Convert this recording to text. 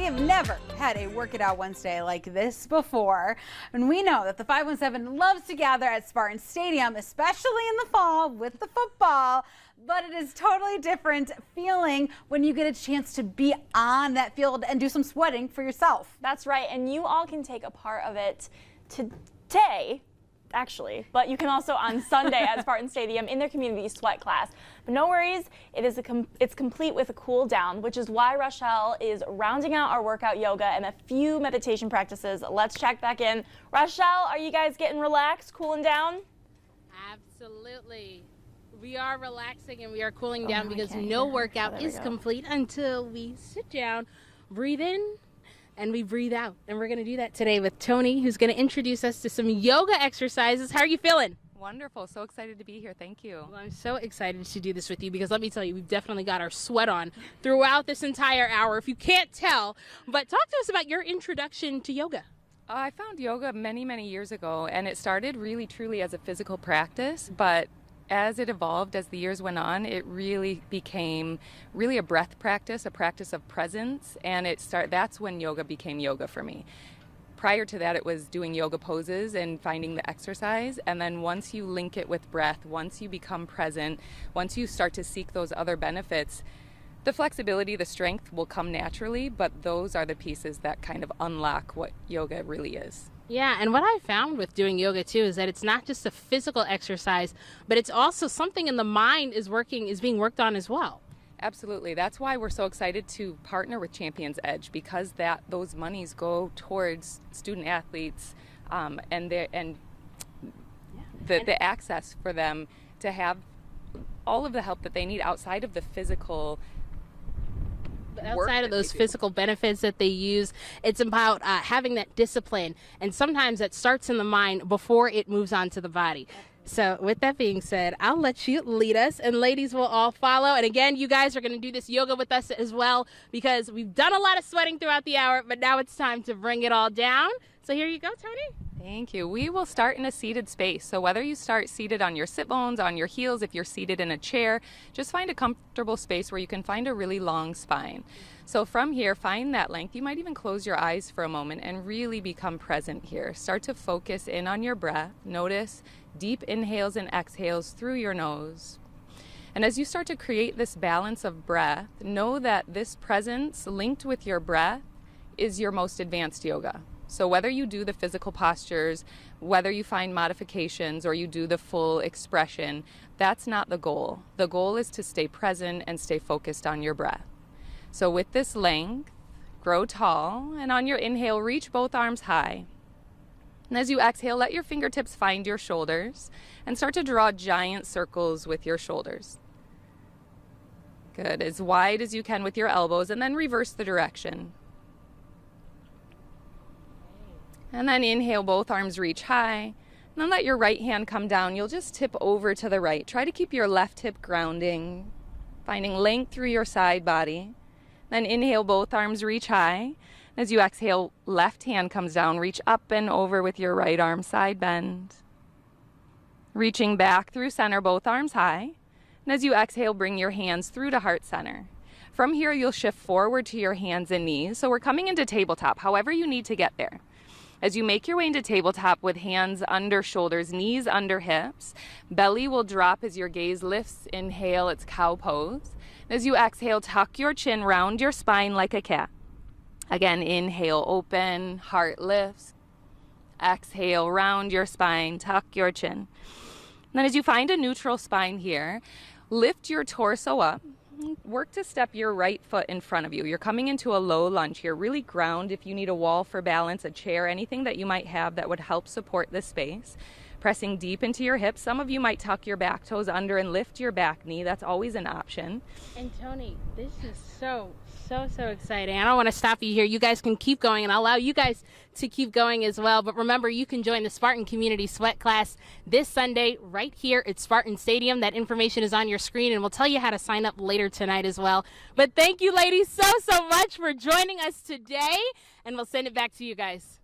We have never had a Work It Out Wednesday like this before, and we know that the 517 loves to gather at Spartan Stadium, especially in the fall with the football, but it is totally different feeling when you get a chance to be on that field and do some sweating for yourself. That's right, and you all can take a part of it today, actually, but you can also on Sunday at Spartan Stadium in their community sweat class. But no worries, it's complete with a cool down, which is why Rochelle is rounding out our workout yoga and a few meditation practices. Let's check back in. Rochelle, are you guys getting relaxed, cooling down? Absolutely. We are relaxing and we are cooling down because no workout is complete until we sit down, breathe in, and we breathe out. And we're going to do that today with Toni, who's going to introduce us to some yoga exercises. How are you feeling? Wonderful. So excited to be here. Thank you. Well, I'm so excited to do this with you because let me tell you, we've definitely got our sweat on throughout this entire hour, if you can't tell. But talk to us about your introduction to yoga. I found yoga many, many years ago, and it started really, truly as a physical practice, but as it evolved, as the years went on, it really became really a breath practice, a practice of presence, and that's when yoga became yoga for me. Prior to that, it was doing yoga poses and finding the exercise, and then once you link it with breath, once you become present, once you start to seek those other benefits, the flexibility, the strength will come naturally, but those are the pieces that kind of unlock what yoga really is. Yeah, and what I found with doing yoga too is that it's not just a physical exercise, but it's also something in the mind is being worked on as well. Absolutely. That's why we're so excited to partner with Champions Edge, because those monies go towards student athletes and the access for them to have all of the help that they need outside of the physical. Outside of those physical benefits that they use, it's about having that discipline, and sometimes that starts in the mind before it moves on to the body. So with that being said, I'll let you lead us, and ladies will all follow. And again, you guys are going to do this yoga with us as well, because we've done a lot of sweating throughout the hour, but now it's time to bring it all down. So here you go, Toni. Thank you. We will start in a seated space. So whether you start seated on your sit bones, on your heels, if you're seated in a chair, just find a comfortable space where you can find a really long spine. So from here, find that length. You might even close your eyes for a moment and really become present here. Start to focus in on your breath. Notice deep inhales and exhales through your nose. And as you start to create this balance of breath, know that this presence linked with your breath is your most advanced yoga. So whether you do the physical postures, whether you find modifications, or you do the full expression, that's not the goal. The goal is to stay present and stay focused on your breath. So with this length, grow tall, and on your inhale, reach both arms high. And as you exhale, let your fingertips find your shoulders and start to draw giant circles with your shoulders. Good, as wide as you can with your elbows, and then reverse the direction. And then inhale, both arms reach high. And then let your right hand come down. You'll just tip over to the right. Try to keep your left hip grounding, finding length through your side body. Then inhale, both arms reach high. As you exhale, left hand comes down. Reach up and over with your right arm, side bend. Reaching back through center, both arms high. And as you exhale, bring your hands through to heart center. From here, you'll shift forward to your hands and knees. So we're coming into tabletop, however you need to get there. As you make your way into tabletop with hands under shoulders, knees under hips, belly will drop as your gaze lifts. Inhale, it's cow pose. As you exhale, tuck your chin, round your spine like a cat. Again, inhale, open, heart lifts. Exhale, round your spine, tuck your chin. And then as you find a neutral spine here, lift your torso up. Work to step your right foot in front of you. You're coming into a low lunge here. Really ground if you need a wall for balance, a chair, anything that you might have that would help support this space. Pressing deep into your hips. Some of you might tuck your back toes under and lift your back knee. That's always an option. And Toni, this is so exciting. I don't want to stop you here. You guys can keep going, and I'll allow you guys to keep going as well. But remember, you can join the Spartan Community Sweat Class this Sunday right here at Spartan Stadium. That information is on your screen, and we'll tell you how to sign up later tonight as well. But thank you, ladies, so much for joining us today, and we'll send it back to you guys.